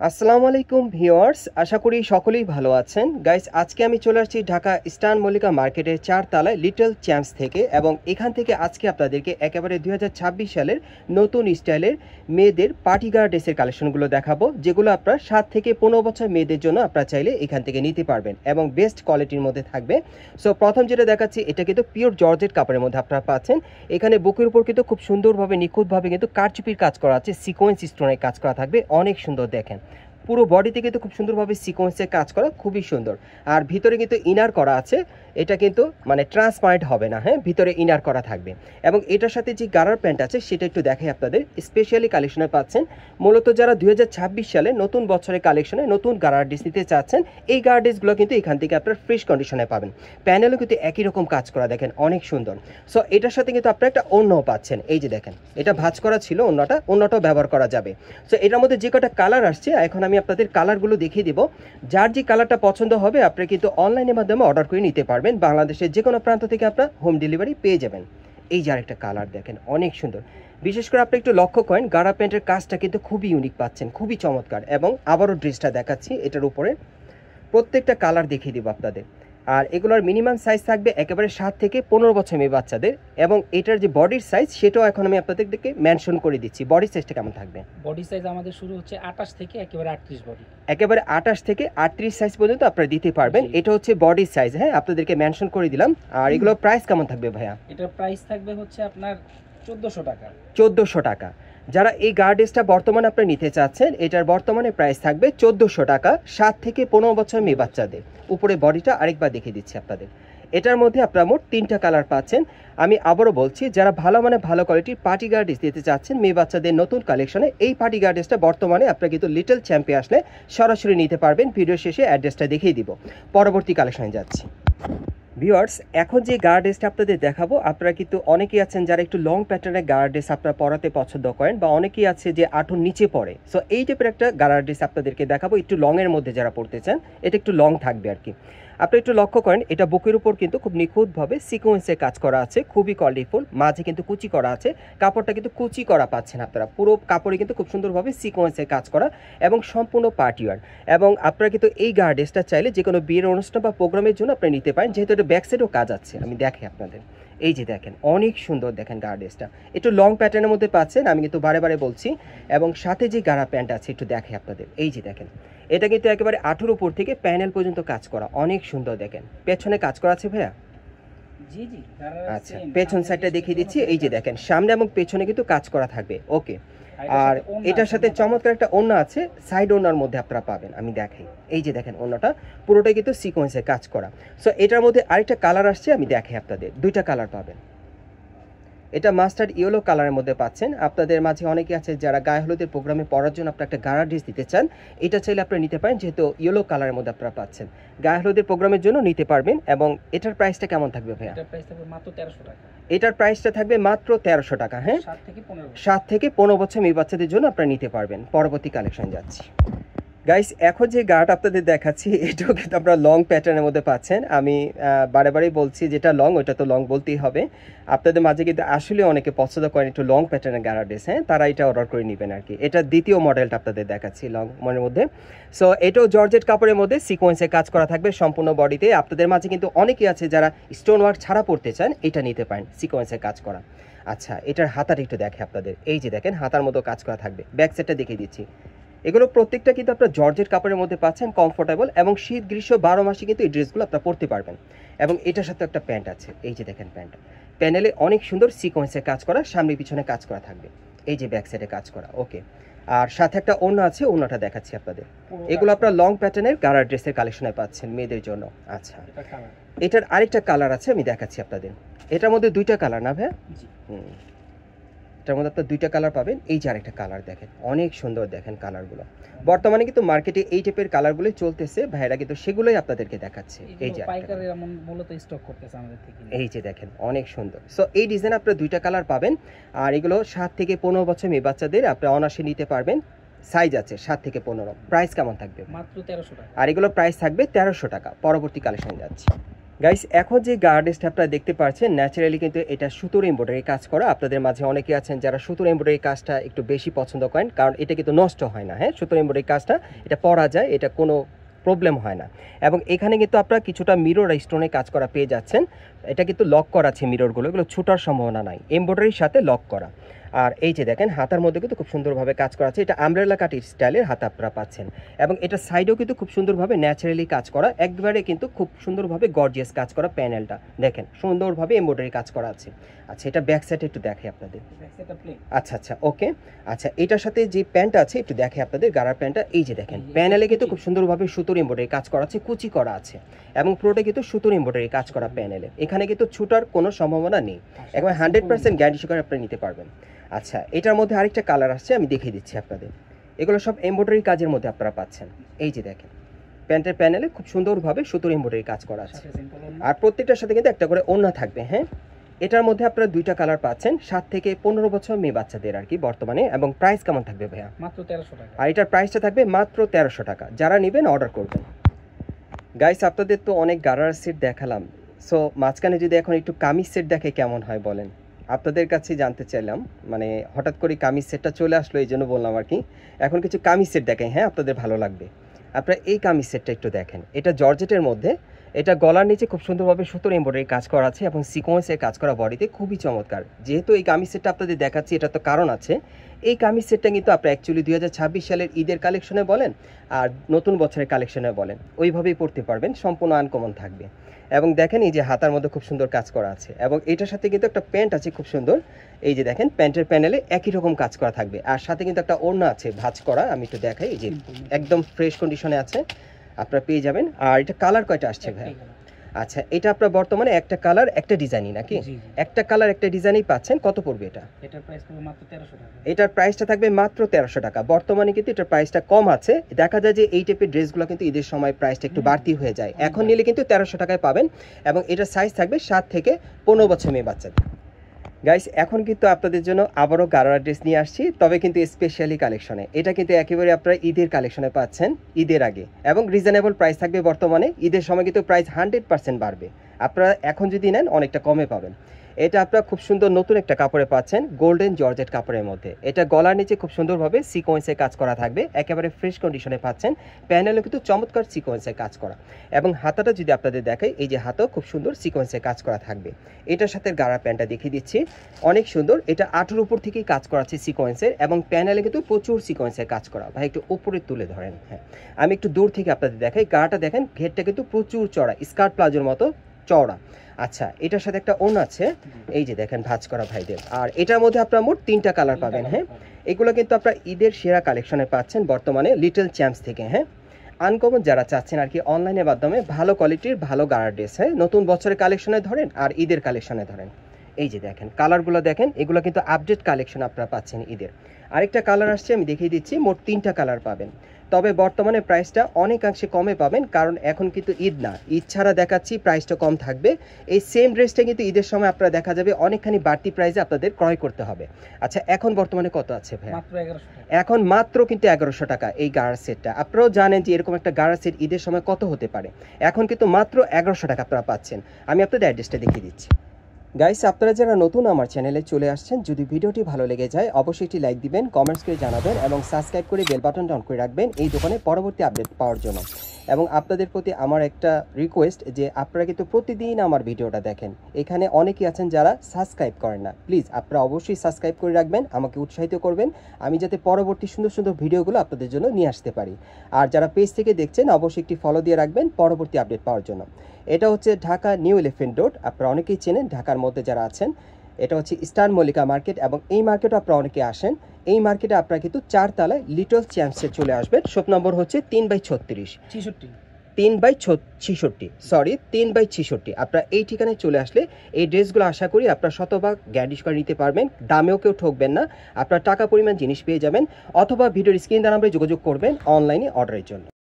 আসসালামু আলাইকুম ভিউয়ার্স, আশা করি সকলেই ভালো আছেন। গাইস, আজকে আমি চলে আসছি ঢাকা ইস্টার্ন মল্লিকা মার্কেটের 4 তলায় লিটল চ্যাম্পস থেকে, এবং এখান থেকে আজকে আপনাদেরকে একেবারে 2026 সালের নতুন স্টাইলের মেয়েদের পার্টিগার ড্রেসের কালেকশনগুলো দেখাবো, যেগুলো আপনারা 7 থেকে 15 বছর মেয়েদের জন্য আপনারা চাইলে এখান থেকে নিতে পারবেন এবং বেস্ট কোয়ালিটির মধ্যে থাকবে। সো প্রথম যেটা দেখাচ্ছি, এটা কিন্তু পিওর জর্জেট কাপড়ের মধ্যে আপনারা পাচ্ছেন। এখানে বুকের উপর কিন্তু খুব সুন্দরভাবে নিখুঁতভাবে কিন্তু কারচুপির কাজ করা আছে, সিকোয়েন্স স্টোনের কাজ করা থাকবে, অনেক সুন্দর। দেখেন পুরো বডিতে কিন্তু খুব সুন্দরভাবে সিকোয়েন্সের কাজ করা, খুবই সুন্দর। আর ভিতরে কিন্তু ইনার করা আছে, এটা কিন্তু মানে ট্রান্সপারেন্ট হবে না, হ্যাঁ, ভিতরে ইনার করা থাকবে। এবং এটার সাথে যে গারার প্যান্ট আছে সেটা একটু দেখাই আপনাদের। স্পেশালি কালেকশনে পাচ্ছেন মূলত যারা 2026 সালে নতুন বছরের কালেকশনে নতুন গারার ড্রেস নিতে চাচ্ছেন, এই গারার ড্রেসগুলো কিন্তু এখান থেকে আপনার ফ্রেশ কন্ডিশনে পাবেন। প্যানেলও কিন্তু একই রকম কাজ করা, দেখেন অনেক সুন্দর। সো এটার সাথে কিন্তু আপনারা একটা ওড়নাও পাচ্ছেন, এই যে দেখেন এটা ভাঁজ করা ছিল, ওড়নাটাও ব্যবহার করা যাবে। সো এটার মধ্যে যে কটা কালার আসছে, এখন আমি আপনাদের কালারগুলো দেখিয়ে দিব। যার যে কালারটা পছন্দ হবে আপনারা কিন্তু অনলাইনের মাধ্যমে অর্ডার করে নিতে পারবেন, বাংলাদেশের যে কোনো প্রান্ত থেকে আপনারা হোম ডেলিভারি পেয়ে যাবেন। এই যে আরেকটা কালার দেখেন, অনেক সুন্দর। বিশেষ করে আপনি একটু লক্ষ্য করেন, গারা প্যান্টের কাজটা কিন্তু খুবই ইউনিক পাচ্ছেন, খুবই চমৎকার। এবং আবারও ড্রেসটা দেখাচ্ছি, এটার উপরে প্রত্যেকটা কালার দেখিয়ে দিব আপনাদের। আর এগুলোর মিনিমাম সাইজ থাকবে একেবারে 7 থেকে 15 বছর মেয়ে বাচ্চাদের। এবং এটার যে বডির সাইজ সেটাও এখন আমি আপনাদেরকে মেনশন করে দিচ্ছি। বডির সাইজটা কেমন থাকবে? বডি সাইজ আমাদের শুরু হচ্ছে 28 থেকে একেবারে 38 বডি। একেবারে 28 থেকে 38 সাইজ পর্যন্ত আপনারা দিতে পারবেন। এটা হচ্ছে বডির সাইজ, হ্যাঁ, আপনাদেরকে মেনশন করে দিলাম। আর এগুলোর প্রাইস কেমন থাকবে ভাইয়া? এটার প্রাইস থাকবে হচ্ছে আপনার 1400 টাকা। 1400 টাকা। যারা এই গার্ডেসটা বর্তমানে আপনি নিতে চাচ্ছেন, এটার বর্তমানে প্রাইস থাকবে 1400 টাকা, 7 থেকে 15 বছর মেয়ে বাচ্চাদের। উপরে বডিটা আরেকবার দেখিয়ে দিচ্ছি আপনাদের। এটার মধ্যে আপনারা মোট 3টা কালার পাচ্ছেন। আমি আবারও বলছি, যারা ভালো ভালো কোয়ালিটির পার্টি গার্ডেস দিতে চাচ্ছেন মেয়ে বাচ্চাদের নতুন কালেকশনে, এই পার্টি গার্ডেসটা বর্তমানে আপনারা কিন্তু লিটল চ্যাম্পে আসলে সরাসরি নিতে পারবেন। ভিডিও শেষে অ্যাড্রেসটা দেখিয়ে দিব। পরবর্তী কালেকশনে যাচ্ছি। ভিউয়ার্স, এখন যে গার্ড ড্রেসটা আপনাদের দেখাবো, আপনারা কিন্তু অনেকেই আছেন যারা একটু লং প্যাটার্নের গার্ড ড্রেস আপনারা পরাতে পছন্দ করেন, বা অনেকেই আছে যে আঁটুর নিচে পড়ে। সো এই টাইপের একটা গার্ড ড্রেস আপনাদেরকে দেখাবো, একটু লংয়ের মধ্যে যারা পড়তে চান, এটা একটু লং থাকবে আর কি। আপনি একটু লক্ষ্য করেন, এটা বুকের উপর কিন্তু খুব নিখুঁতভাবে সিকোয়েন্সের কাজ করা আছে, খুবই কোয়ালিটিফুল। মাঝে কিন্তু কুচি করা আছে, কাপড়টা কিন্তু কুচি করা পাচ্ছেন আপনারা। পুরো কাপড়ে কিন্তু খুব সুন্দরভাবে সিকোয়েন্সের কাজ করা এবং সম্পূর্ণ পার্টিওয়ার। এবং আপনারা কিন্তু এই গার্ড ড্রেসটা চাইলে যে কোনো বিয়ের অনুষ্ঠান বা প্রোগ্রামের জন্য আপনি নিতে পারেন, যেহেতু এটা ব্যাক সাইডেও কাজ আছে। আমি দেখাই আপনাদের, এই যে দেখেন অনেক সুন্দর। দেখেন গার্ড ড্রেসটা একটু লং প্যাটার্নের মধ্যে পাচ্ছেন, আমি কিন্তু বারে বলছি। এবং সাথে যে গাড়া প্যান্ট আছে একটু দেখাই আপনাদের, এই যে দেখেন এটা কিন্তু একেবারে আঁঠুর উপর থেকে প্যানেল পর্যন্ত কাজ করা, অনেক সুন্দর। দেখেন পেছনে কাজ করা আছে ভাইয়া। জি জি, আচ্ছা, পেছন সাইডটা দেখিয়ে দিচ্ছি। এই যে দেখেন সামনে এবং পেছনে কিন্তু কাজ করা থাকবে, ওকে। আর এটার সাথে চমৎকার একটা ওড়না আছে, সাইড ওড়নার মধ্যে আপনারা পাবেন। আমি দেখাই, এই যে দেখেন ওড়নাটা পুরোটাই কিন্তু সিকোয়েন্সে কাজ করা। সো এটার মধ্যে আরেকটা কালার আসছে, আমি দেখাই আপনাদের। 2টা কালার পাবেন। এটা মাস্টার্ড ইয়েলো কালারের মধ্যে পাচ্ছেন। আপনাদের মাঝে অনেকে আছে যারা গায়ে হলুদের প্রোগ্রামে পরার জন্য আপনারা একটা গাড়া ড্রেস দিতে চান, এটা চাইলে আপনারা নিতে পারেন, যেহেতু ইয়েলো কালারের মধ্যে আপনারা পাচ্ছেন। গায়ে হলুদের প্রোগ্রামের জন্য নিতে পারবেন। এবং এটার প্রাইসটা কেমন থাকবে ভাইয়া? এটার প্রাইস থাকবে মাত্র 1300 টাকা। এটার প্রাইসটা থাকবে মাত্র 1300 টাকা, হ্যাঁ, 7 থেকে 15 বছর মেয়ে বাচ্চাদের জন্য আপনারা নিতে পারবেন। পরবর্তী কালেকশন যাচ্ছি। গাইস, এখন যে গার্ড আপনাদের দেখাচ্ছি এটাও কিন্তু আপনারা লং প্যাটার্নের মধ্যে পাচ্ছেন। আমি বারেই বলছি, যেটা লং ওইটা তো লং বলতেই হবে। আপনাদের মাঝে কিন্তু আসলে অনেকে পছন্দ করেন একটু লং প্যাটার্নের গার্ড ড্রেস, হ্যাঁ, তারা এটা অর্ডার করে নেবেন আর কি। এটা দ্বিতীয় মডেলটা আপনাদের দেখাচ্ছি লং মনের মধ্যে। সো এটাও জর্জেট কাপড়ের মধ্যে সিকোয়েন্সের কাজ করা থাকবে সম্পূর্ণ বডিতে। আপনাদের মাঝে কিন্তু অনেকেই আছে যারা স্টোন ওয়ার্ক ছাড়া পড়তে চান, এটা নিতে পারেন, সিকোয়েন্সের কাজ করা। আচ্ছা, এটার হাতাটা একটু দেখে আপনাদের, এই যে দেখেন হাতার মতো কাজ করা থাকবে। ব্যাক সাইডটা দেখিয়ে দিচ্ছি। এগুলো প্রত্যেকটা কিন্তু আপনার জর্জেট কাপড়ের মধ্যে পাচ্ছেন, কমফোর্টেবল। এবং শীত গ্রীষ্ম 12 মাসে কিন্তু এই ড্রেসগুলো আপনারা পরতে পারবেন। এবং এটার সাথে একটা প্যান্ট আছে, এই যে দেখেন প্যান্ট, প্যানেলে অনেক সুন্দর সিকোয়েন্সের কাজ করা, সামনে পিছনে কাজ করা থাকবে, এই যে ব্যাক সাইডে কাজ করা, ওকে। আর সাথে একটা ওড়না আছে, ওড়নাটা দেখাচ্ছি আপনাদের। এগুলো আপনারা লং প্যাটার্নের গাড়া ড্রেসের কালেকশনে পাচ্ছেন মেয়েদের জন্য। আচ্ছা, এটার আরেকটা কালার আছে, আমি দেখাচ্ছি আপনাদের। এটার মধ্যে 2টা কালার না ভাইয়া? এটার মধ্যে আপনার 2টা কালার পাবেন। এই যে আরেকটা কালার দেখেন, অনেক সুন্দর। দেখেন কালারগুলো বর্তমানে কিন্তু মার্কেটে এই টাইপের কালারগুলোই চলতেছে, ভাইরা কিন্তু সেগুলোই আপনাদেরকে দেখাচ্ছে। এই যে পাইকারি এমন মূলত স্টক করতেছে আমাদের থেকে, এই যে দেখেন অনেক সুন্দর। সো এই ডিজাইন আপনারা 2টা কালার পাবেন। আর এগুলো 7 থেকে 15 বছর মেয়ে বাচ্চাদের আপনারা অনায়াসে নিতে পারবেন। সাইজ আছে 7 থেকে 15। প্রাইস কেমন থাকবে? মাত্র 1300 টাকা। আর এগুলোর প্রাইস থাকবে 1300 টাকা। পরবর্তী কালেকশন যাচ্ছি। গাইস এখন যে গার্ডেসটা আপনারা দেখতে পাচ্ছেন ন্যাচারালি কিন্তু এটা সুতোর এমব্রয়ডারি কাজ করা। আপনাদের মাঝে অনেকে আছেন যারা সুতোর এমব্রয়ডারি কাজটা একটু বেশি পছন্দ করেন, কারণ এটা কিন্তু নষ্ট হয় না। হ্যাঁ, সুতোর এমব্রয়ডারি কাজটা এটা পরা যায়, এটা কোনো প্রবলেম হয় না। এবং এখানে কিন্তু আপনারা কিছুটা মিরর স্টোনে কাজ করা পেয়ে যাচ্ছেন। এটা কিন্তু লক করা আছে মিররগুলো, এগুলো ছুটার সম্ভাবনা নাই, এমব্রয়ডারির সাথে লক করা। আর এই যে দেখেন হাতার মধ্যে কিন্তু খুব সুন্দরভাবে কাজ করা আছে, এটা আমব্রেলা কাট স্টাইলের হাতা আপনারা পাচ্ছেন। এবং এটা সাইডেও কিন্তু খুব সুন্দরভাবে ন্যাচারালি কাজ করা, একবারে কিন্তু খুব সুন্দরভাবে গর্জিয়াস কাজ করা। প্যানেলটা দেখেন সুন্দরভাবে এমব্রয়ডারি কাজ করা আছে। আচ্ছা, এটা ব্যাক সাইডে একটু দেখে আপনাদের। আচ্ছা আচ্ছা, ওকে। আচ্ছা, এটার সাথে যে প্যান্ট আছে একটু দেখে আপনাদের, গাড়ার প্যান্টটা। এই যে দেখেন প্যানেলে কিন্তু খুব সুন্দরভাবে সুতোর এমব্রয়ডারি কাজ করা আছে, কুচি করা আছে এবং পুরোটা কিন্তু সুতোর এমব্রয়ডারি কাজ করা প্যানেলে। এখানে কিন্তু ছুটার কোনো সম্ভাবনা নেই, একবার 100% গ্যারান্টি সহকারে আপনি নিতে পারবেন। আচ্ছা, এটার মধ্যে আরেকটা কালার আসছে, আমি দেখিয়ে দিচ্ছি আপনাদের। এগুলো সব এমব্রয়ডারি কাজের মধ্যে আপনারা পাচ্ছেন। এই যে দেখেন প্যান্টের প্যানেলে খুব সুন্দরভাবে সুতোর এমব্রয়ডারি কাজ করা আছে, আর প্রত্যেকটার সাথে কিন্তু একটা করে ওড়না থাকবে। হ্যাঁ, এটার মধ্যে আপনারা দুইটা কালার পাচ্ছেন, 7 থেকে 15 বছর মেয়ে বাচ্চাদের আর কি বর্তমানে। এবং প্রাইস কেমন থাকবে ভাইয়া? মাত্র 1300 টাকা। আর এটার প্রাইসটা থাকবে মাত্র 1300 টাকা। যারা নেবেন অর্ডার করবেন। গাইস আপনাদের তো অনেক গারার সেট দেখালাম, সো মাঝখানে যদি এখন একটু কামিজ সেট দেখে কেমন হয় বলেন? আপনাদের কাছে জানতে চাইলাম, মানে হঠাৎ করে কামিজ সেটটা চলে আসলো এই জন্য বললাম আর কি। এখন কিছু কামিজ সেট দেখেন, হ্যাঁ আপনাদের ভালো লাগবে। আপনারা এই কামিজ সেটটা একটু দেখেন, এটা জর্জেটের মধ্যে, এটা গলার নিচে খুব সুন্দরভাবে সুতোর এমব্রয়ডারি কাজ করা আছে এবং সিকোয়েন্সের কাজ করা বডিতে, খুবই চমৎকার। যেহেতু এই কামিজ সেটটা আপনাদের দেখাচ্ছি, এটা তো কারণ আছে। এই কামিজ সেটটা কিন্তু আপনারা অ্যাকচুয়ালি 2026 সালের ঈদের কালেকশনে বলেন আর নতুন বছরের কালেকশনে বলেন, ওইভাবেই পড়তে পারবেন, সম্পূর্ণ আনকমন থাকবে। এবং দেখেন এই যে হাতার মধ্যে খুব সুন্দর কাজ করা আছে, এবং এটার সাথে কিন্তু একটা প্যান্ট আছে খুব সুন্দর। এই যে দেখেন প্যান্টের প্যানেলে একই রকম কাজ করা থাকবে, আর সাথে কিন্তু একটা ওড়না আছে ভাঁজ করা। আমি একটু দেখাই, এই যে একদম ফ্রেশ কন্ডিশনে আছে, আপনারা পেয়ে যাবেন। আর এটা কালার কয়টা আসছে ভাই? আচ্ছা, এটা আপনার বর্তমানে একটা কালার একটা ডিজাইনই নাকি? একটা কালার একটা ডিজাইনই পাচ্ছেন। কত পড়বে এটা? এটার প্রাইস পড়বে মাত্র 1300 টাকা। এটার প্রাইসটা থাকবে মাত্র 1300 টাকা। বর্তমানে কিন্তু এটার প্রাইসটা কম আছে, দেখা যায় যে এই টাইপের ড্রেসগুলো কিন্তু ঈদের সময় প্রাইসটা একটু বাড়তি হয়ে যায়। এখন নিলে কিন্তু 1300 টাকায় পাবেন, এবং এটার সাইজ থাকবে 7 থেকে 15 বছর মেয়ে বাচ্চাদের। গাইস এখন কিন্তু আপনাদের জন্য আবারও গারারা ড্রেস নিয়ে আসছি, তবে কিন্তু স্পেশালি কালেকশনে। এটা কিন্তু একেবারে আপনারা ঈদের কালেকশনে পাচ্ছেন, ঈদের আগে, এবং রিজনেবল প্রাইস থাকবে। বর্তমানে ঈদের সময় কিন্তু প্রাইস 100% বাড়বে, আপনারা এখন যদি নেন অনেকটা কমে পাবেন। এটা আপনারা খুব সুন্দর নতুন একটা কাপড়ে পাচ্ছেন, গোল্ডেন জর্জেট কাপড়ের মধ্যে। এটা গলার নিচে খুব সুন্দরভাবে সিকোয়েন্সে কাজ করা থাকবে, একেবারে ফ্রেশ কন্ডিশনে পাচ্ছেন। প্যানেলে কিন্তু চমৎকার সিকোয়েন্সে কাজ করা, এবং হাতাটা যদি আপনাদের দেখাই, এই যে হাতাও খুব সুন্দর সিকোয়েন্সে কাজ করা থাকবে। এটার সাথে গাড়া প্যান্টটা দেখিয়ে দিচ্ছি, অনেক সুন্দর। এটা 8 উপর থেকেই কাজ করা আছে সিকোয়েন্সের, এবং প্যানেলে কিন্তু প্রচুর সিকোয়েন্সের কাজ করা। ভাই একটু উপরে তুলে ধরেন, হ্যাঁ আমি একটু দূর থেকে আপনাদের দেখাই। গাড়াটা দেখেন, ঘেরটা কিন্তু প্রচুর চড়া, স্কার্ট প্লাজোর মতো চওড়া। আচ্ছা, এটার সাথে একটা ওড়না আছে, এই যে দেখেন ভাঁজ করা ভাইদের। আর এটার মধ্যে আপনারা মোট 3টা কালার পাবেন। হ্যাঁ, এগুলো কিন্তু আপনারা ঈদের সেরা কালেকশনে পাচ্ছেন বর্তমানে লিটল চ্যাম্পস থেকে। হ্যাঁ, আনকমন যারা চাচ্ছেন আর কি অনলাইনের মাধ্যমে ভালো কোয়ালিটির ভালো গাড়ার ড্রেস, হ্যাঁ নতুন বছরের কালেকশনে ধরেন আর ঈদের কালেকশনে ধরেন। এই যে দেখেন কালারগুলো দেখেন, এগুলো কিন্তু আপডেট কালেকশন আপনারা পাচ্ছেন ঈদের। আরেকটা কালার আসছে, আমি দেখিয়ে দিচ্ছি। মোট 3টা কালার পাবেন, তবে বর্তমানে প্রাইসটা অনেকাংশে কমে পাবেন, কারণ এখন কিন্তু ঈদ না, ঈদ ছাড়া দেখাচ্ছি প্রাইসটা কম থাকবে। এই সেম ড্রেসটা কিন্তু ঈদের সময় আপনারা দেখা যাবে অনেকখানি বাড়তি প্রাইসে আপনাদের ক্রয় করতে হবে। আচ্ছা, এখন বর্তমানে কত আছে ভাই? মাত্র 1100 টাকা। এখন মাত্র কিন্তু 1100 টাকা এই গাড়ার সেটটা। আপনারাও জানেন যে এরকম একটা গাড়ার সেট ঈদের সময় কত হতে পারে, এখন কিন্তু মাত্র 1100 টাকা আপনারা পাচ্ছেন। আমি আপনাদের অ্যাড্রেসটা দেখিয়ে দিচ্ছি। গাইস আপনারা যারা নতুন আমার চ্যানেলে চলে আসছেন, যদি ভিডিওটি ভালো লেগে যায় অবশ্যই একটি লাইক দিবেন, কমেন্টস করে জানাবেন, এবং সাবস্ক্রাইব করে বেল বাটনটা অন করে রাখবেন এই দোকানে পরবর্তী আপডেট পাওয়ার জন্য। এবং আপনাদের প্রতি আমার একটা রিকোয়েস্ট যে আপনারা কিন্তু প্রতিদিন আমার ভিডিওটা দেখেন। এখানে অনেকেই আছেন যারা সাবস্ক্রাইব করেন না, প্লিজ আপনারা অবশ্যই সাবস্ক্রাইব করে রাখবেন, আমাকে উৎসাহিত করবেন আমি যাতে পরবর্তী সুন্দর সুন্দর ভিডিওগুলো আপনাদের জন্য নিয়ে আসতে পারি। আর যারা পেজ থেকে দেখছেন অবশ্যই একটি ফলো দিয়ে রাখবেন পরবর্তী আপডেট পাওয়ার জন্য। এটা হচ্ছে ঢাকা নিউ এলিফ্যান্ট রোড, আপনারা অনেকেই চেনেন ঢাকার মধ্যে যারা আছেন। এটা হচ্ছে ইস্টার্ন মল্লিকা মার্কেট, এবং এই মার্কেটে আপনারা অনেকে আসেন। এই মার্কেটে আপনারা কিন্তু 4 তলায় লিটল চ্যাম্পসে চলে আসবেন। শপ নম্বর হচ্ছে 3/36 3/66 আপনারা এই ঠিকানায় চলে আসলে এই ড্রেসগুলো আশা করি আপনারা শতভাগ গ্যারান্টি করে নিতে পারবেন। দামেও কেউ ঠকবেন না, আপনারা টাকা পরিমাণ জিনিস পেয়ে যাবেন। অথবা ভিডিওর স্ক্রিন দ্বারা আমরা যোগাযোগ করবেন অনলাইনে অর্ডারের জন্য।